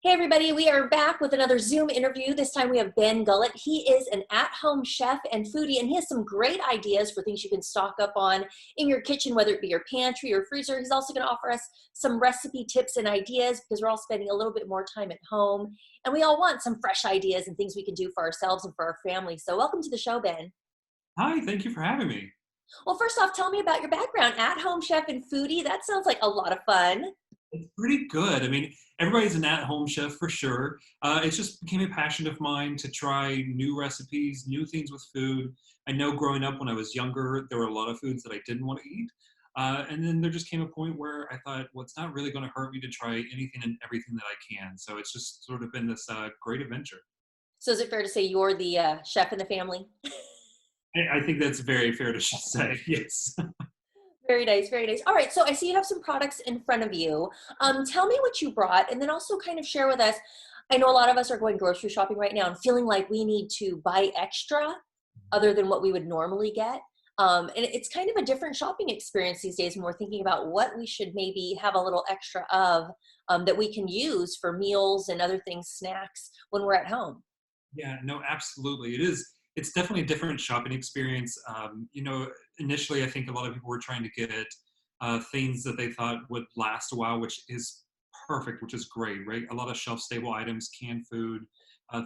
Hey everybody, we are back with another Zoom interview. This time we have Ben Gullett. He is an at-home chef and foodie, and he has some great ideas for things you can stock up on in your kitchen, whether it be your pantry or freezer. He's also going to offer us some recipe tips and ideas because we're all spending a little bit more time at home, and we all want some fresh ideas and things we can do for ourselves and for our family. So welcome to the show, Ben. Hi, thank you for having me. Well, first off, tell me about your background. At-home chef and foodie, that sounds like a lot of fun. It's pretty good. I mean, everybody's an at-home chef for sure. It just became a passion of mine to try new recipes, new things with food. I know growing up when I was younger, there were a lot of foods that I didn't want to eat. And then there just came a point where I thought, well, it's not really going to hurt me to try anything and everything that I can. So it's just sort of been this great adventure. So is it fair to say you're the chef in the family? I think that's very fair to say, yes. Very nice, very nice. All right, so I see you have some products in front of you. Tell me what you brought, and then also kind of share with us. I know a lot of us are going grocery shopping right now and feeling like we need to buy extra other than what we would normally get. And it's kind of a different shopping experience these days when we're thinking about what we should maybe have a little extra of that we can use for meals and other things, snacks, when we're at home. Yeah, no, absolutely. It is. It's definitely a different shopping experience. Initially, I think a lot of people were trying to get things that they thought would last a while, which is perfect, which is great, right? A lot of shelf-stable items, canned food,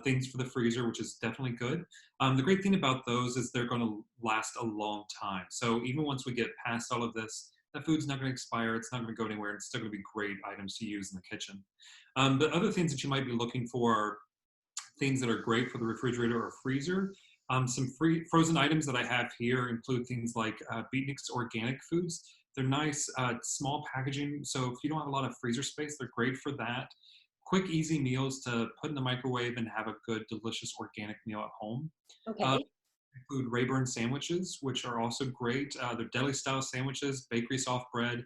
things for the freezer, which is definitely good. The great thing about those is they're going to last a long time. So even once we get past all of this, the food's not going to expire. It's not going to go anywhere. It's still going to be great items to use in the kitchen. The other things that you might be looking for are things that are great for the refrigerator or freezer. Some frozen items that I have here include things like Beatnik's organic foods. They're nice, small packaging, so if you don't have a lot of freezer space, they're great for that. Quick, easy meals to put in the microwave and have a good, delicious organic meal at home. Uh, Okay. Include Rayburn sandwiches, which are also great. They're deli-style sandwiches, bakery soft bread.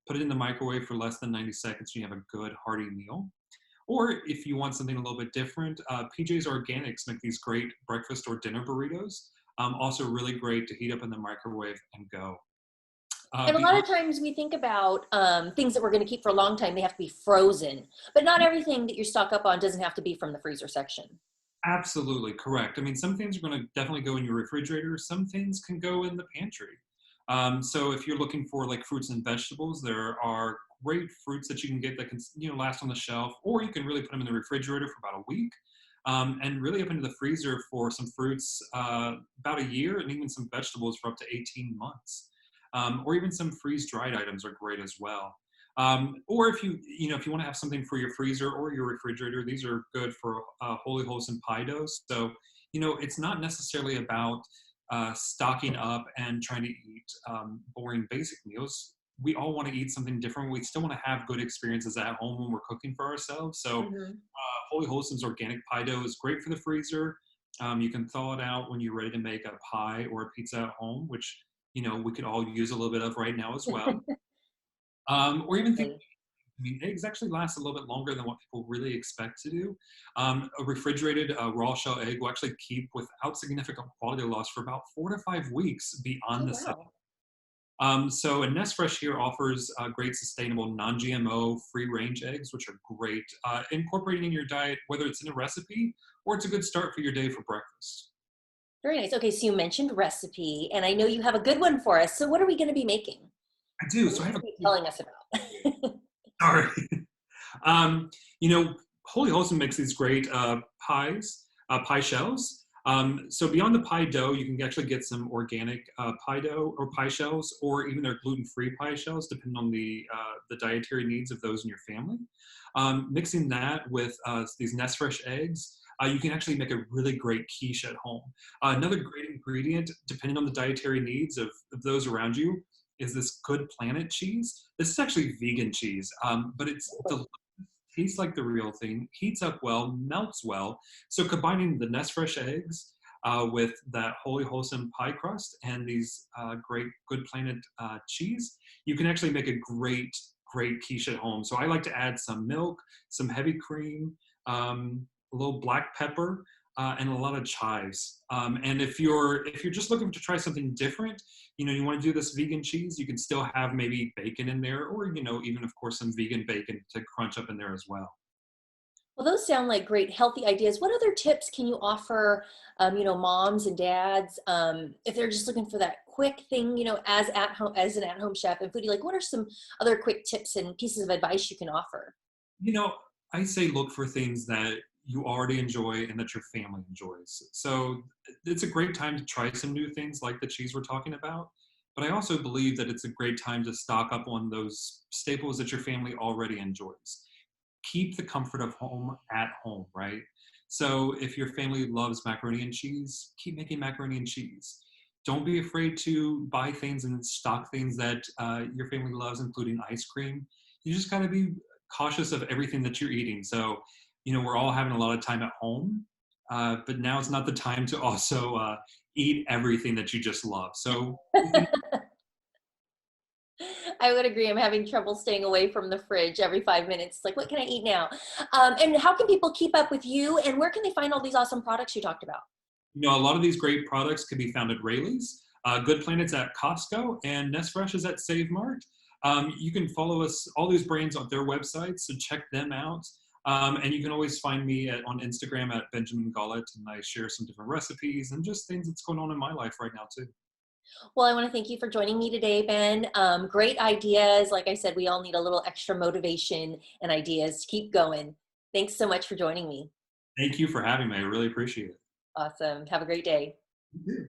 Put it in the microwave for less than 90 seconds, and you have a good, hearty meal. Or if you want something a little bit different, PJ's Organics make these great breakfast or dinner burritos. Also really great to heat up in the microwave and go. And a lot Beyond, of times we think about things that we're going to keep for a long time, they have to be frozen. But not everything that you stock up on doesn't have to be from the freezer section. absolutely correct. I mean, some things are going to definitely go in your refrigerator. Some things can go in the pantry. So if you're looking for like fruits and vegetables, there are great fruits that you can get that can last on the shelf, or you can really put them in the refrigerator for about a week. And really up into the freezer for some fruits about a year, and even some vegetables for up to 18 months. Or even some freeze-dried items are great as well. Or if you want to have something for your freezer or your refrigerator, these are good for Holy Wholesome pie dough. So, it's not necessarily about stocking up and trying to eat boring basic meals. We all want to eat something different. We still want to have good experiences at home when we're cooking for ourselves. So, Hmm. Holy Wholesome's organic pie dough is great for the freezer. You can thaw it out when you're ready to make a pie or a pizza at home, which we could all use a little bit of right now as well. Or even think, I mean, eggs actually last a little bit longer than what people really expect to do. A refrigerated raw shell egg will actually keep without significant quality loss for about 4 to 5 weeks Oh, beyond the setting. wow. So, and Nest Fresh here offers great sustainable non-GMO free-range eggs, which are great. Incorporating in your diet, whether it's in a recipe or it's a good start for your day for breakfast. Very nice. Okay, so you mentioned recipe, and I know you have a good one for us. So what are we going to be making? I do. What So I are have a you telling us about? sorry. um, you know, Holy Wholesome makes these great pies, pie shells. So beyond the pie dough, you can actually get some organic pie dough or pie shells, or even their gluten-free pie shells, depending on the dietary needs of those in your family. Mixing that with these Nest Fresh eggs, you can actually make a really great quiche at home. Another great ingredient, depending on the dietary needs of those around you, is this Good Planet cheese. This is actually vegan cheese, but it's delicious, tastes like the real thing, heats up well, melts well. So combining the Nest Fresh eggs with that Holy Wholesome pie crust and these great Good Planet cheese, you can actually make a great quiche at home. So I like to add some milk, some heavy cream, a little black pepper, and a lot of chives. And if you're just looking to try something different, you want to do this vegan cheese, you can still have maybe bacon in there, or even of course some vegan bacon to crunch up in there as well. Well, those sound like great healthy ideas. What other tips can you offer, moms and dads, if they're just looking for that quick thing, as at home, as an at-home chef and foodie? Like, what are some other quick tips and pieces of advice you can offer? You know, I say look for things that you already enjoy and that your family enjoys. So it's a great time to try some new things like the cheese we're talking about. But I also believe that it's a great time to stock up on those staples that your family already enjoys. Keep the comfort of home at home, right? So if your family loves macaroni and cheese, keep making macaroni and cheese. Don't be afraid to buy things and stock things that your family loves, including ice cream. You just got to be cautious of everything that you're eating. So, we're all having a lot of time at home, but now it's not the time to also eat everything that you just love. So, I would agree. I'm having trouble staying away from the fridge every 5 minutes. Like, what can I eat now? And how can people keep up with you? And where can they find all these awesome products you talked about? a lot of these great products can be found at Rayleigh's, Good Planet's at Costco, and Nest Fresh is at Save Mart. You can follow us, all these brands on their websites, so check them out. And you can always find me on Instagram at Benjamin Gullett, and I share some different recipes and just things that's going on in my life right now, too. Well, I want to thank you for joining me today, Ben. Great ideas. Like I said, we all need a little extra motivation and ideas to keep going. Thanks so much for joining me. Thank you for having me. I really appreciate it. Awesome. Have a great day. You too.